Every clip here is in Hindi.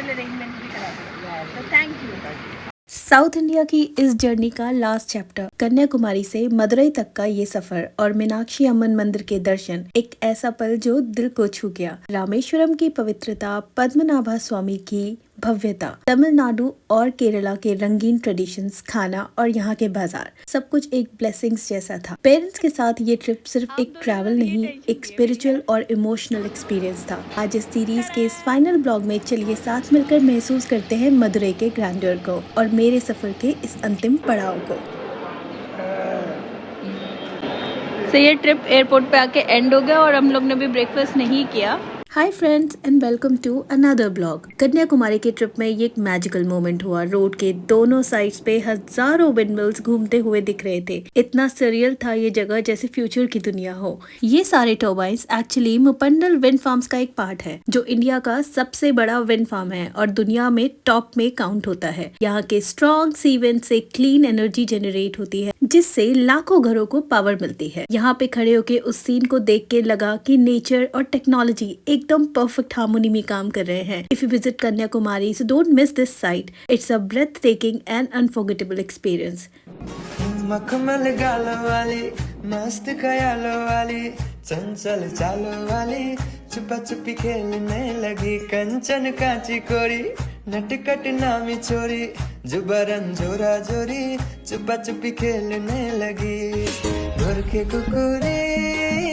होटल अरेंजमेंट भी करा दिया, तो थैंक यू। साउथ इंडिया की इस जर्नी का लास्ट चैप्टर, कन्याकुमारी से मदुरई तक का ये सफर और मीनाक्षी अम्मन मंदिर के दर्शन, एक ऐसा पल जो दिल को छू गया। रामेश्वरम की पवित्रता, पद्मनाभा स्वामी की भव्यता, तमिलनाडु और केरला के रंगीन ट्रेडिशंस, खाना और यहाँ के बाजार, सब कुछ एक ब्लेसिंग्स जैसा था। पेरेंट्स के साथ ये ट्रिप सिर्फ एक ट्रैवल नहीं, एक स्पिरिचुअल और इमोशनल एक्सपीरियंस था। आज इस सीरीज के इस फाइनल ब्लॉग में चलिए साथ मिलकर महसूस करते हैं मदुरई के ग्रैंडर को और मेरे सफर के इस अंतिम पड़ाव को। तो ये ट्रिप एयरपोर्ट पे आके एंड हो गया और हम लोग ने भी ब्रेकफास्ट नहीं किया। Hi friends and welcome to another blog. Kanyakumari के ट्रिप में ये एक मैजिकल मोमेंट हुआ। रोड के दोनों साइड्स पे हजारों विंडमिल्स घूमते हुए दिख रहे थे। इतना सरियल था ये जगह जैसे फ्यूचर की दुनिया हो। ये सारे टर्बाइंस एक्चुअली मुपंडल विंड फार्म्स का एक पार्ट है, जो इंडिया का सबसे बड़ा विंड फार्म है और दुनिया में टॉप में काउंट होता है। यहाँ के स्ट्रॉन्ग सी विंड से क्लीन एनर्जी जनरेट होती है, जिससे लाखों घरों को पावर मिलती है। यहाँ पे खड़े होके उस सीन को देख के लगा कि नेचर और टेक्नोलॉजी एकदम परफेक्ट हार्मोनी में काम कर रहे हैं। If you visit Kanyakumari, so don't miss this site. It's a breathtaking and unforgettable experience. मखमल गालों वाली, मस्त ख्यालों वाली, चंचल चालों वाली, छुपा छुपी खेलने लगी, कंचन कांची कोरी, नटखट नामी छोरी, जुबरन जोरा जोरी, छुपा छुपी खेलने लगी, घर के कुकुरी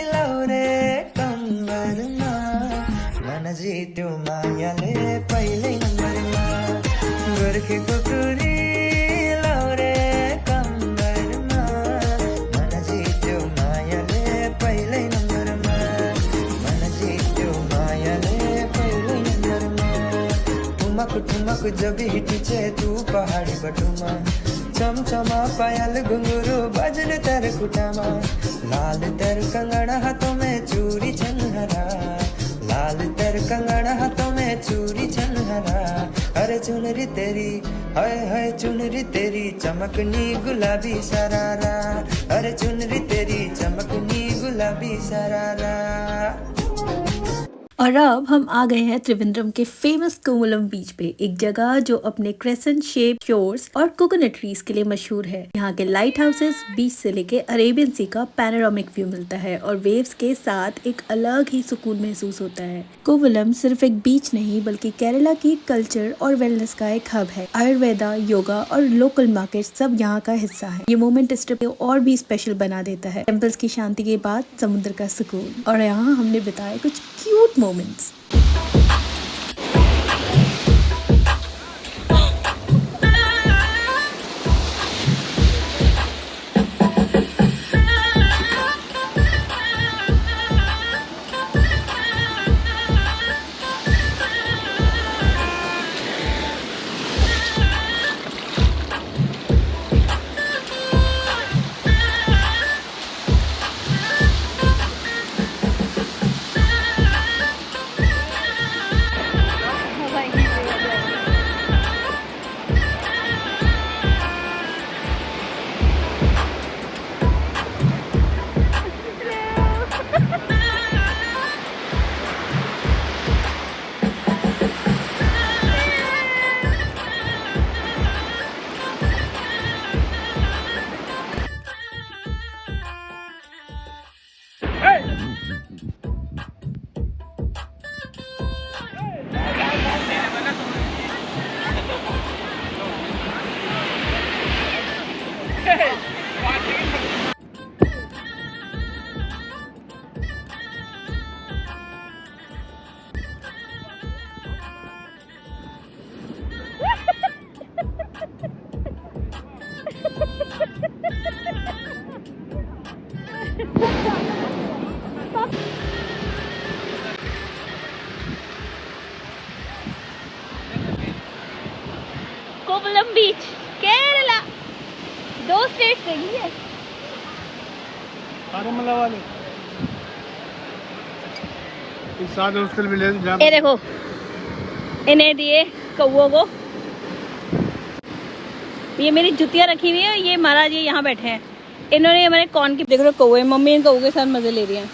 लौरे कंबर मन जीत्यो मायाले पहिले नंबर मा, घर के कुकुरी लौरे कंबर मन जीत्यो मायाले पहिले नंबर मा, मन जीत्यो मायाले पहिले नंबर मा, ठुमक ठुमक जब हिटचे तू पहाड़ी बटुमा, चमचमा पायल घुंघरू बजन तर कुटामा, लाल तर कंगन हाथों में चूड़ी छनहरा, लाल तर कंगन हाथों में चूड़ी छनहरा, अरे चुनरी तेरी हाय हाय चुनरी तेरी चमकनी गुलाबी सरारा, अरे चुनरी तेरी चमकनी गुलाबी सरारा। और अब हम आ गए हैं त्रिवेंद्रम के फेमस कोवलम बीच पे, एक जगह जो अपने क्रेसेंट शेप शोर्स और कोकोनट ट्रीज के लिए मशहूर है। यहाँ के लाइट हाउसेस, बीच से लेके अरेबियन सी का पैनोरामिक व्यू मिलता है और वेव्स के साथ एक अलग ही सुकून महसूस होता है। कोवलम सिर्फ एक बीच नहीं, बल्कि केरला की कल्चर और वेलनेस का एक हब है। आयुर्वेदा, योगा और लोकल मार्केट सब यहाँ का हिस्सा है। ये मोमेंट इस ट्रिप को और भी स्पेशल बना देता है। टेम्पल्स की शांति के बाद समुद्र का सुकून, और यहाँ हमने बिताए कुछ क्यूट moments. कोवलम बीच, केरला, 2 स्टेट गई है। वाले ये देखो, इन्हें दिए कौओं को, ये मेरी जुतियाँ रखी हुई है। ये महाराज जी यहाँ बैठे हैं, इन्होंने हमारे कौन की देख रहे हो कौवे, मम्मी इन कौओं के साथ मजे ले रही हैं।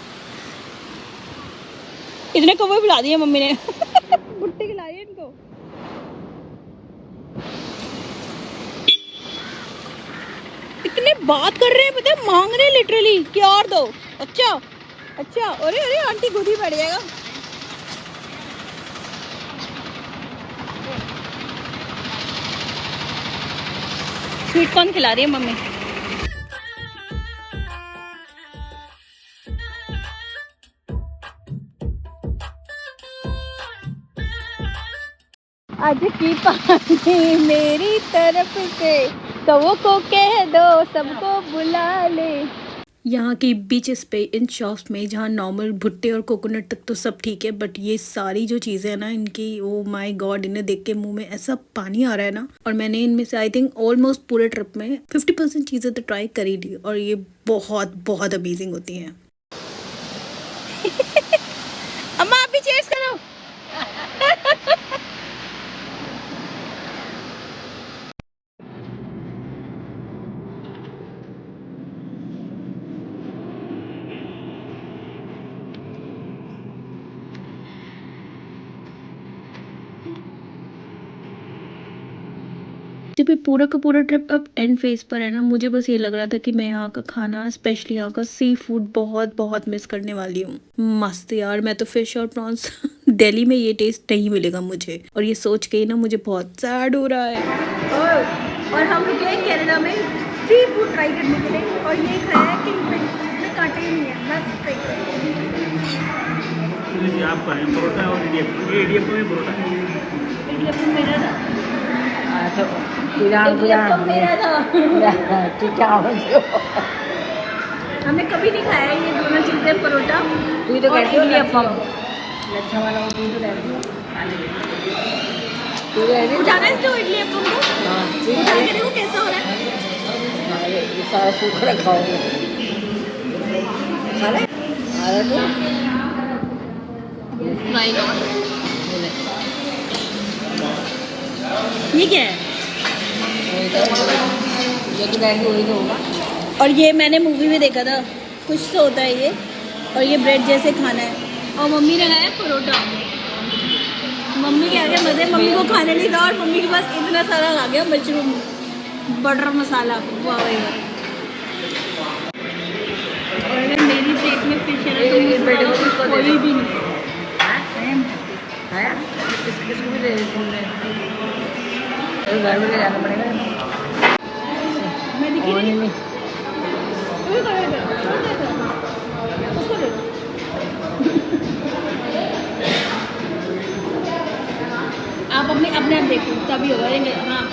इतने कौवे बुला दिए मम्मी ने भुट्टे खिला रही है इनको। इतने बात कर रहे हैं, पता है, मांग रहे हैं लिटरली कि और दो। अच्छा अच्छा, अरे अरे आंटी खुद ही बैठ जाएगा। स्वीट कॉर्न खिला रही है मम्मी। आज की पार्टी मेरी तरफ से, कवो को कह दो सबको बुला ले। यहाँ की बीचेस पे, इन शॉप्स में जहाँ नॉर्मल भुट्टे और कोकोनट तक तो सब ठीक है, बट ये सारी जो चीज़ें हैं ना इनकी, ओ माय गॉड, इन्हें देख के मुंह में ऐसा पानी आ रहा है ना। और मैंने इनमें से आई थिंक ऑलमोस्ट पूरे ट्रिप में 50% चीज़ें तो ट्राई कर ही ली, और ये बहुत बहुत अमेजिंग होती हैं। अम्मा आप भी चेयर्स करो। जब ये पूरा का पूरा ट्रिप अब एंड फेज पर है ना, मुझे बस ये लग रहा था कि मैं यहाँ का खाना, स्पेशली यहाँ का सी फूड बहुत बहुत मिस करने वाली हूँ। मस्त यार, मैं तो फिश और प्रॉन्स दिल्ली में ये टेस्ट नहीं मिलेगा मुझे, और ये सोच के ही ना मुझे बहुत सैड हो रहा है। और हम रुके हैं कनाडा में सी फूड ट्राई करने के लिए, और ये खाया है किंगफिश, इसमें कांटे ही नहीं है, बस आपका है परोठा और इडियप्पम में परोठा इडियप्पम मेरा था। इडियप्पम मेरा था। हमने कभी नहीं खाया है ये दोनों चीज़ें, परोठा तू तो कहती हो इडियप्पम। लच्छा वाला वो तू तो कहती हो उठाना है जो इडियप्पम को, हाँ उठा के देखो कैसा हो रहा है। ये सारा सूखा खाओगे खा ले आ रहा तो Why not? ये क्या है? ये तो बैग वही तो होगा। और ये मैंने मूवी में देखा था, कुछ तो होता है ये, और ये ब्रेड जैसे खाना है। और मम्मी ने खाया परोठा। मम्मी के आगे मजे, मम्मी को खाने नहीं था और मम्मी के पास इतना सारा आ गया मशरूम बटर मसाला। वाह भाई वाह। और अगर मेरी प्लेट में फिश है तो कोई भी नहीं है इसको भी ले घर में ले जाना पड़ेगा। मैं दिखी नहीं। आप अपने अपने आप देखो तभी होगा। हाँ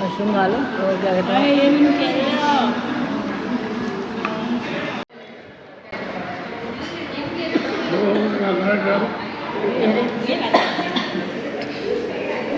मशरूम खा लो और क्या कहते हैं ये मैंने कह दिया।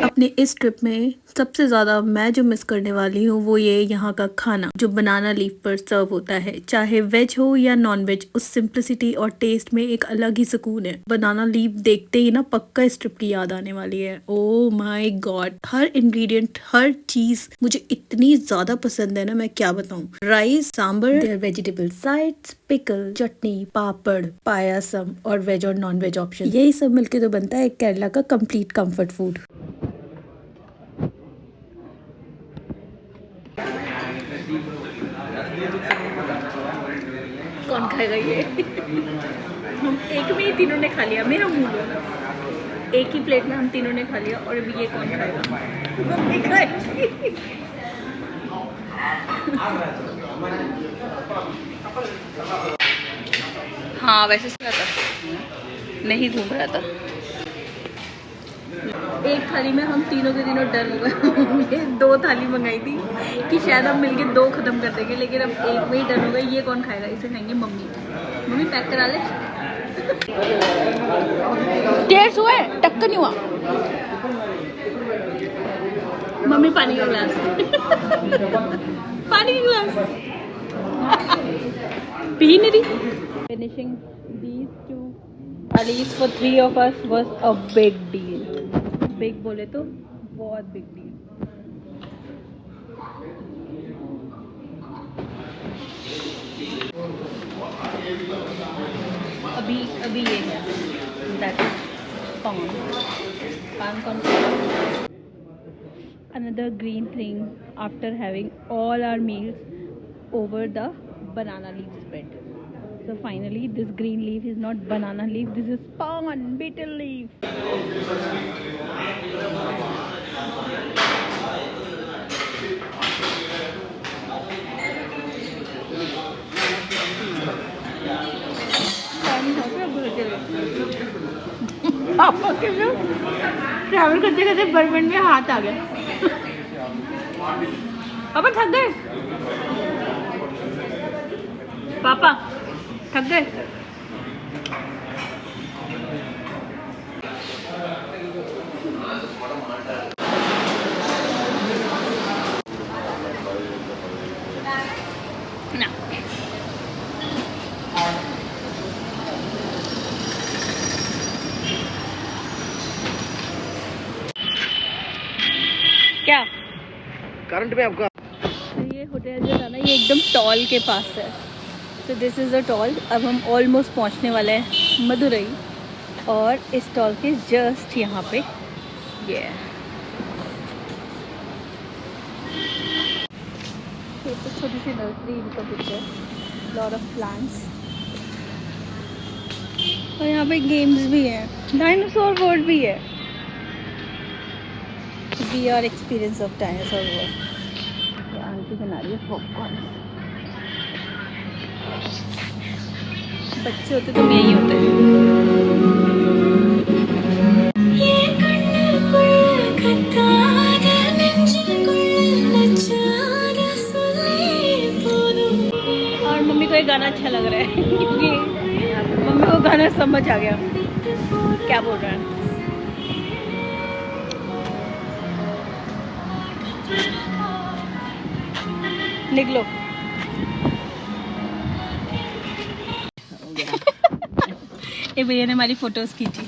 अपने इस ट्रिप में सबसे ज़्यादा मैं जो मिस करने वाली हूँ वो ये यहाँ का खाना जो बनाना लीफ पर सर्व होता है, चाहे वेज हो या नॉन वेज, उस सिंप्लिसिटी और टेस्ट में एक अलग ही सुकून है। बनाना लीफ देखते ही ना पक्का इस ट्रिप की याद आने वाली है। ओ माय गॉड, हर इंग्रेडिएंट, हर चीज मुझे इतनी ज्यादा पसंद है ना, मैं क्या बताऊँ। Rice, sambar, their vegetable sides, pickle, chutney, papad, payasam और वेज और नॉन वेज ऑप्शन, यही सब मिलके तो बनता है केरला का कंप्लीट कंफर्ट फूड। कौन खाएगा ये? हम एक में ही तीनों ने खा लिया, मेरा मुंह लो। एक ही प्लेट में हम तीनों ने खा लिया, और अभी ये कौन खाएगा? मम्मी खाएगी। हाँ वैसे से था, नहीं घूम रहा था। एक थाली में हम तीनों के तीनों डर गए। 2 थाली मंगाई थी कि शायद हम मिलके 2 खत्म कर देंगे, लेकिन अब एक में ही डर हो गई। ये कौन खाएगा? इसे खाएंगे मम्मी। मम्मी पैक करा ले। टेस्ट हुआ है, टक्कर नहीं हुआ। मम्मी पानी का गिलास। पानी का गिलास पी नहीं रही। Finishing these 2 At least for 3 of us was a big deal. Big बोले तो बहुत big deal. अभी ये है that is पान another green thing after having all our meals over the banana leaf spread. So finally this green leaf is not banana leaf, this is pawn betel leaf. पापा के जो ट्रैवल करते करते बर्बन में हाथ आ गया। पापा थक गए, पापा थक गए। ना क्या करंट में आपका ये होटल जो था ना ये एकदम टॉल के पास है। तो दिस इज़ अ टॉल। अब हम ऑलमोस्ट पहुंचने वाले हैं मदुरई और इस टॉल के जस्ट यहाँ पे ये है। ये तो छोटी सी नर्सरी इनका कुछ है, लॉट ऑफ प्लांट्स और यहाँ पे गेम्स भी हैं, डायनासोर वर्ल्ड भी है। VR experience of dinosaur world. ये आंटी बना रही है पॉपकॉर्न। बच्चे होते तो यही होते हैं। और मम्मी को ये गाना अच्छा लग रहा है क्योंकि मम्मी को गाना समझ आ गया क्या बोल रहा है। निकलो। ये भैया ने हमारी फोटोज खींची।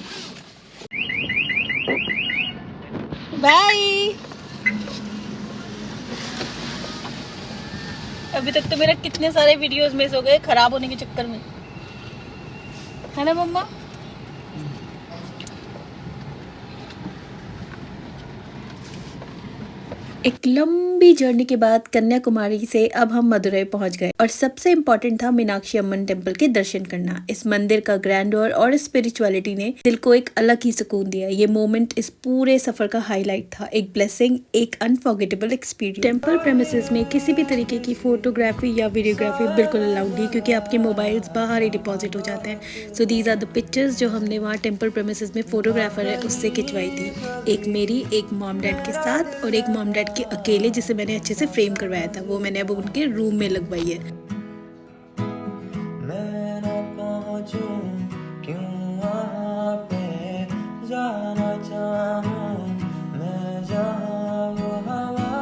बाय। अभी तक तो मेरा कितने सारे वीडियोस मिस हो गए खराब होने के चक्कर में, है ना मम्मा? एक लंबी जर्नी के बाद कन्याकुमारी से अब हम मदुरई पहुंच गए और सबसे इम्पोर्टेंट था मीनाक्षी अम्मन टेम्पल के दर्शन करना। इस मंदिर का ग्रैंडर और स्पिरिचुअलिटी ने दिल को एक अलग ही सुकून दिया। ये मोमेंट इस पूरे सफर का हाईलाइट था, एक ब्लेसिंग, एक अनफॉरगेटेबल एक्सपीरियंस। टेम्पल प्रेमिसेस में किसी भी तरीके की फोटोग्राफी या वीडियोग्राफी बिल्कुल अलाउड नहीं, क्योंकि आपके मोबाइल्स बाहर ही डिपॉजिट हो जाते हैं। So these are the pictures जो हमने वहाँ टेम्पल प्रेमिसेस में फोटोग्राफर है उससे खिंचवाई थी। एक मेरी, एक मॉम डैड के साथ और एक मॉम डैड के अकेले, जिसे मैंने अच्छे से फ्रेम करवाया था। वो मैंने अब उनके रूम में लगवाई है। मैं ना पहुंचूं क्यों वहाँ पे जाना चाहूं मैं जहाँ वो हवा।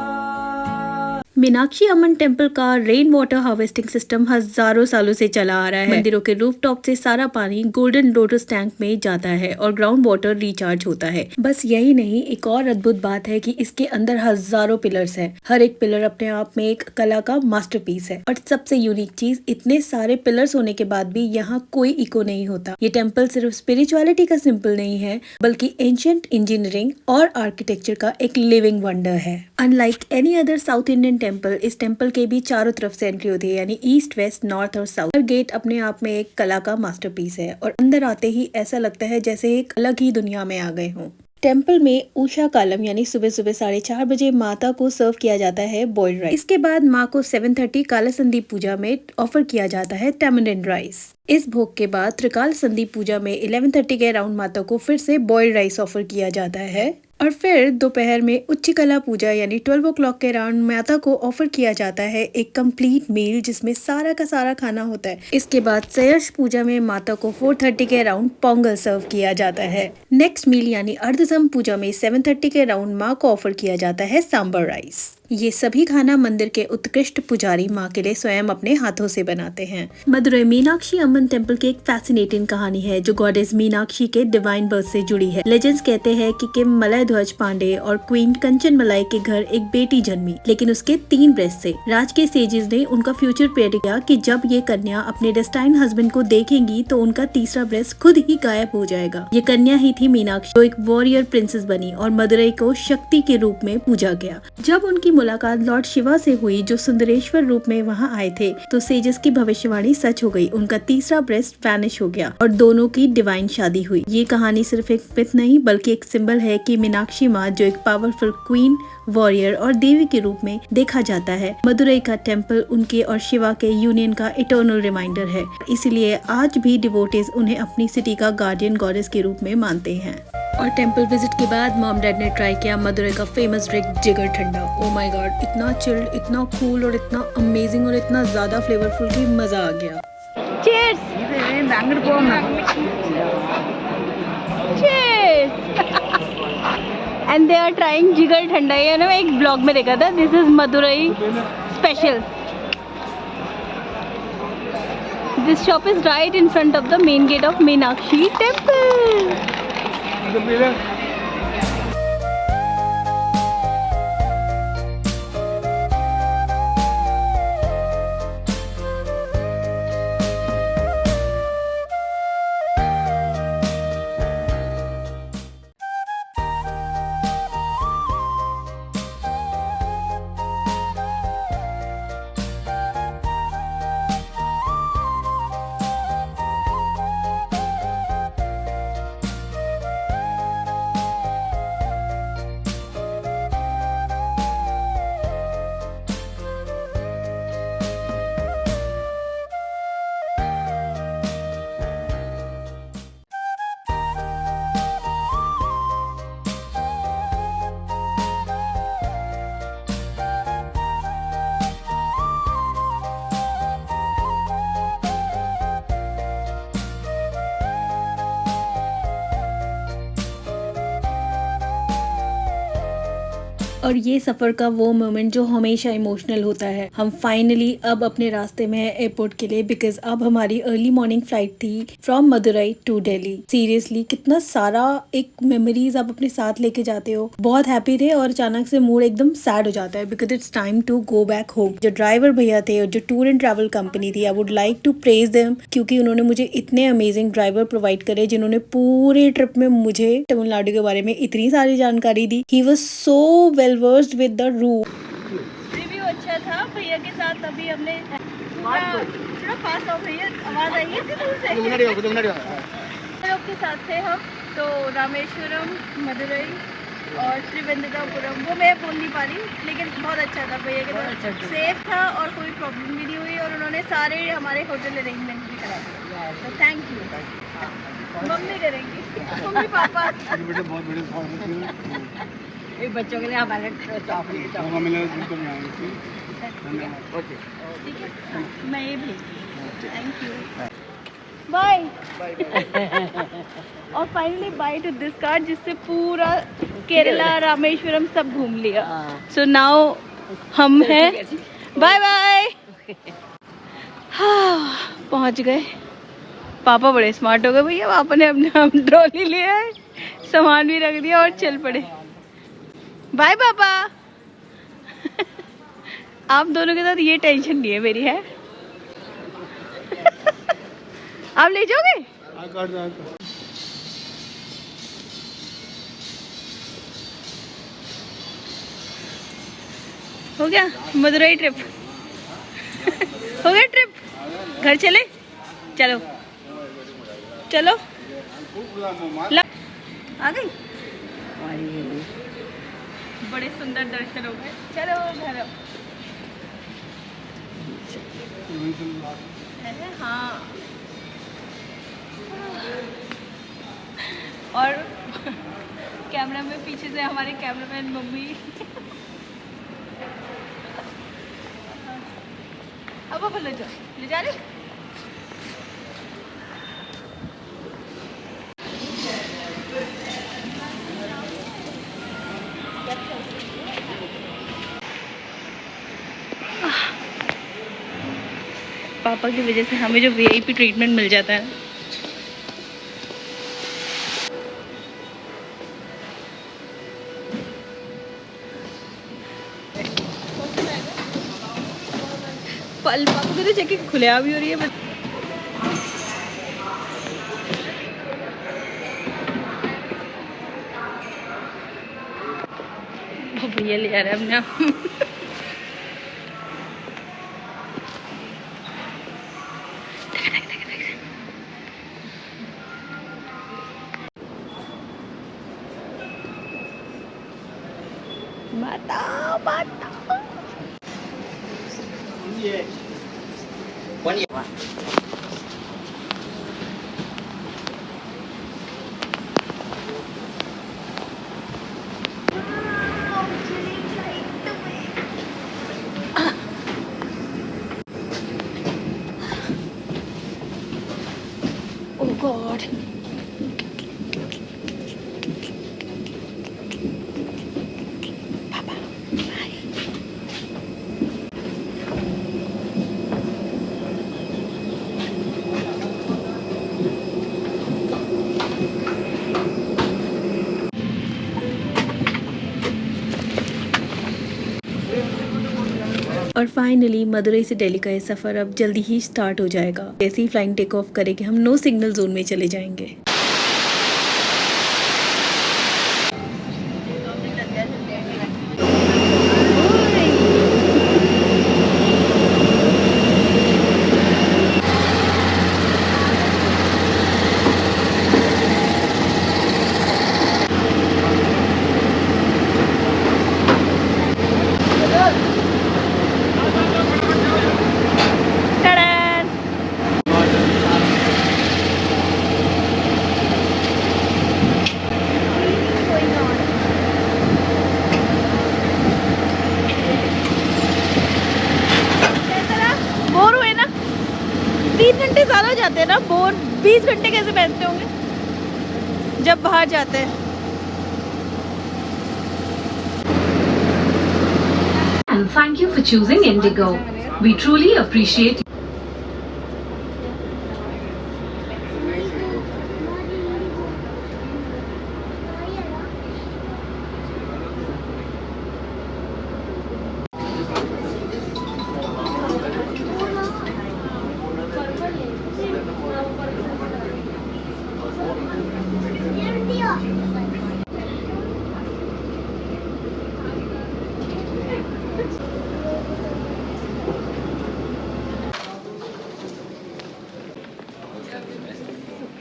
मीनाक्षी अम्मन टेम्पल का रेन वाटर हार्वेस्टिंग सिस्टम हजारों सालों से चला आ रहा है। मंदिरों के रूफटॉप से सारा पानी गोल्डन लोटस टैंक में जाता है और ग्राउंड वाटर रिचार्ज होता है। बस यही नहीं, एक और अद्भुत बात है कि इसके अंदर हजारों पिलर्स हैं। हर एक पिलर अपने आप में एक कला का मास्टरपीस है। और सबसे यूनिक चीज, इतने सारे पिलर्स होने के बाद भी यहाँ कोई इको नहीं होता। ये टेम्पल सिर्फ स्पिरिचुअलिटी का सिंपल नहीं है, बल्कि एंशिएंट इंजीनियरिंग और आर्किटेक्चर का एक लिविंग वंडर है। Unlike any other south Indian temple, इस टेम्पल के भी चारों तरफ से एंट्री होती है, यानी ईस्ट, वेस्ट, नॉर्थ और साउथ। हर गेट अपने आप में एक कला का मास्टरपीस है और अंदर आते ही ऐसा लगता है जैसे एक अलग ही दुनिया में आ गए हों। टेम्पल में उषा कालम यानी सुबह सुबह 4:30 बजे माता को सर्व किया जाता है बॉइल्ड राइस। इसके बाद माँ को 7:30 काला संदीप पूजा में ऑफर किया जाता है टैमरिंड राइस। इस भोग के बाद त्रिकाल संदीप पूजा में 11:30 के अराउंड माता को फिर से बॉइल्ड राइस ऑफर किया जाता है और फिर दोपहर में उच्च कला पूजा यानी 12 o'clock के अराउंड माता को ऑफर किया जाता है एक कंप्लीट मील, जिसमें सारा का सारा खाना होता है। इसके बाद सयर्श पूजा में माता को 4:30 के अराउंड पोंगल सर्व किया जाता है। नेक्स्ट मील यानी अर्धसम पूजा में 7:30 के अराउंड माँ को ऑफर किया जाता है सांबर राइस। ये सभी खाना मंदिर के उत्कृष्ट पुजारी माँ के लिए स्वयं अपने हाथों से बनाते हैं। मदुरई मीनाक्षी अम्मन टेम्पल की एक फैसिनेटिंग कहानी है जो गॉडेस मीनाक्षी के डिवाइन बर्थ से जुड़ी है। लेजेंड्स कहते हैं कि किम मलय ध्वज पांडे और क्वीन कंचन मलाई के घर एक बेटी जन्मी, लेकिन उसके 3 ब्रेस्ट थे। राज के सेजेस ने उनका फ्यूचर प्रेडिक्ट किया कि जब ये कन्या अपने डेस्टाइन हस्बैंड को देखेंगी तो उनका तीसरा ब्रेस्ट खुद ही गायब हो जाएगा। ये कन्या ही थी मीनाक्षी, जो एक वॉरियर प्रिंसेस बनी और मदुरई को शक्ति के रूप में पूजा गया। जब उनकी मुलाकात लॉर्ड शिवा से हुई जो सुंदरेश्वर रूप में वहां आए थे, तो सेजस की भविष्यवाणी सच हो गई। उनका तीसरा ब्रेस्ट वैनिश हो गया और दोनों की डिवाइन शादी हुई। ये कहानी सिर्फ एक मिथ नहीं बल्कि एक सिंबल है कि मीनाक्षी माँ जो एक पावरफुल क्वीन, वॉरियर और देवी के रूप में देखा जाता है, मदुरई का टेम्पल उनके और शिवा के यूनियन का इटर्नल रिमाइंडर है। इसीलिए आज भी डिवोटीज उन्हें अपनी सिटी का गार्डियन गॉडेस के रूप में मानते हैं। और टेम्पल विजिट के बाद मॉम डैड ने ट्राई किया मदुरई का फेमस ड्रिंक जिगर ठंडा। ओ माय गॉड, इतना चिल्ड, इतना कूल और इतना अमेजिंग और इतना ज्यादा फ्लेवरफुल कि मजा आ गया। Cheers! Cheers! And they are trying जिगर ठंडा। ये ना मैं एक ब्लॉग में देखा था। This is Madurai special. This shop is right in front of the main gate of Meenakshi Temple. और ये सफर का वो मोमेंट जो हमेशा इमोशनल होता है। हम फाइनली अब अपने रास्ते में है एयरपोर्ट के लिए, बिकॉज अब हमारी अर्ली मॉर्निंग फ्लाइट थी from Madurai to Delhi. Seriously कितना सारा एक मेमोरीज आप अपने साथ लेके जाते हो। बहुत हैप्पी थे और अचानक से मूड एकदम सैड हो जाता है because it's time to go back home. जो ड्राइवर भैया थे और जो टूर एंड ट्रैवल कंपनी थी, I would like to praise them क्योंकि उन्होंने मुझे इतने अमेजिंग ड्राइवर प्रोवाइड करे जिन्होंने पूरे ट्रिप में मुझे तमिलनाडु के बारे में इतनी सारी जानकारी दी। He was so well versed with the route. Review अच्छा था भैया के साथ। अभी हमने थोड़ा पास हो भैया, आवाज आई है दूर से। लोग के साथ थे हम तो रामेश्वरम, मदुरई और त्रिवेंद्रपुरम। वो मैं बोल नहीं पा रही लेकिन बहुत अच्छा था भैया के साथ। सेफ था और कोई प्रॉब्लम भी नहीं हुई और उन्होंने सारे हमारे होटल अरेंजमेंट भी करा दिए। तो थैंक यू। मम्मी करेंगी, मम्मी पापा। एक बच्चों के लिए हमारे चॉकलेट ठीक है, मैं ये भी। Thank you, bye. और finally bye to this card जिससे पूरा केरला, रामेश्वरम सब घूम लिया। सो नाउ हम हैं, बाय बाय। हाँ, पहुंच गए। पापा बड़े स्मार्ट हो गए भैया, पापा ने अपने हम ट्रॉली लिया है, सामान भी रख दिया और चल पड़े। बाय पापा। आप दोनों के साथ ये टेंशन नहीं है मेरी, है? आप ले जाओगे? हो गया मदुरई ट्रिप। हो गया ट्रिप, घर चले। चलो चलो, आ गई। बड़े सुंदर दर्शन हो गए। चलो घर। हाँ, और कैमरा में पीछे से हमारे कैमरामैन मम्मी। अब ले जाओ, ले जा रहे। पापा की वजह से हमें जो वीआईपी ट्रीटमेंट मिल जाता है। पल पापा की तो जगह खुले भी हो रही है बस। भैया ले आ रहा है अपने आप। बताओ बताओ। Oh God. Papa, hi. और फाइनली मदुरई से दिल्ली का ये सफ़र अब जल्दी ही स्टार्ट हो जाएगा। जैसे ही फ्लाइंग टेक ऑफ करेगी हम नो सिग्नल जोन में चले जाएंगे। बोर हुए ना, 3 घंटे ज़्यादा जाते हैं ना, बोर 20 घंटे कैसे बैठते होंगे जब बाहर जाते हैं। And thank you for choosing Indigo. We truly appreciate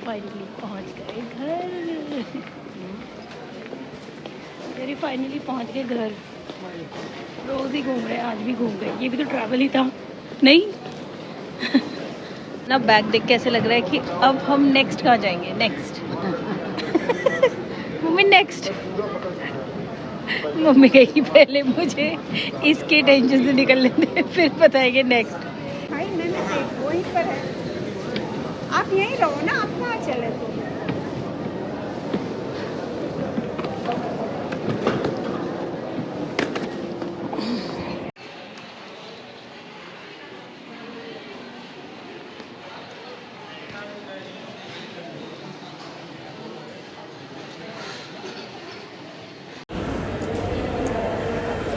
finally पहुंच गए घर। मेरी फाइनली पहुंच गए घर। रोज ही घूम रहे हैं, आज भी घूम गए। ये भी तो ट्रैवल ही था नहीं ना। बैग देख के ऐसे लग रहा है कि अब हम नेक्स्ट कहाँ जाएंगे। Next mummy next. मम्मी कहेगी पहले मुझे इसके टेंशन से निकलने दे, फिर बताएंगे नेक्स्ट। भाई मैंने वहीं पर है, आप यहीं रहो ना, आप कहाँ चले तो।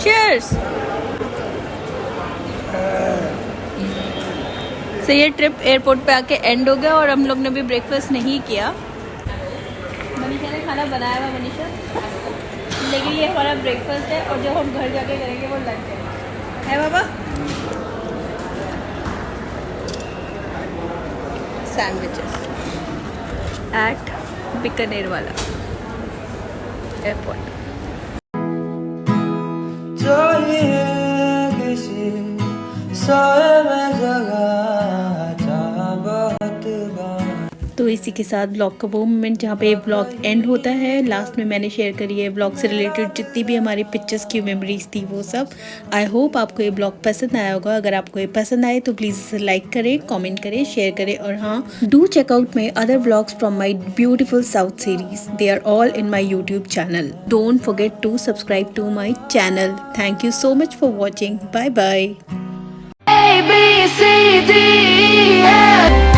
Cheers! तो ये ट्रिप एयरपोर्ट पे आके एंड हो गया और हम लोग ने भी ब्रेकफास्ट नहीं किया। मनीषा ने खाना बनाया हुआ मनीषा, लेकिन ये हमारा ब्रेकफास्ट है और जो हम घर जाके करेंगे वो लंच है बाबा। सैंडविचेस एट बीकानेर वाला एयरपोर्ट। चाहिए किसी साए में जगह जहाँ बहुत बार। तो इसी के साथ ब्लॉग का वो मोमेंट जहाँ पे ब्लॉग एंड होता है। लास्ट में मैंने शेयर करी है ब्लॉग से रिलेटेड जितनी भी हमारी पिक्चर्स की मेमोरीज थी वो सब। आई होप आपको ये ब्लॉग पसंद आया होगा। अगर आपको ये पसंद आए तो प्लीज़ इसे लाइक करें, कमेंट करें, शेयर करें और हाँ, do check out my other blogs from my beautiful south series. They are all in my YouTube channel. Don't forget to subscribe to my channel. Thank you so much for watching. Bye bye. B, C, D, E, F.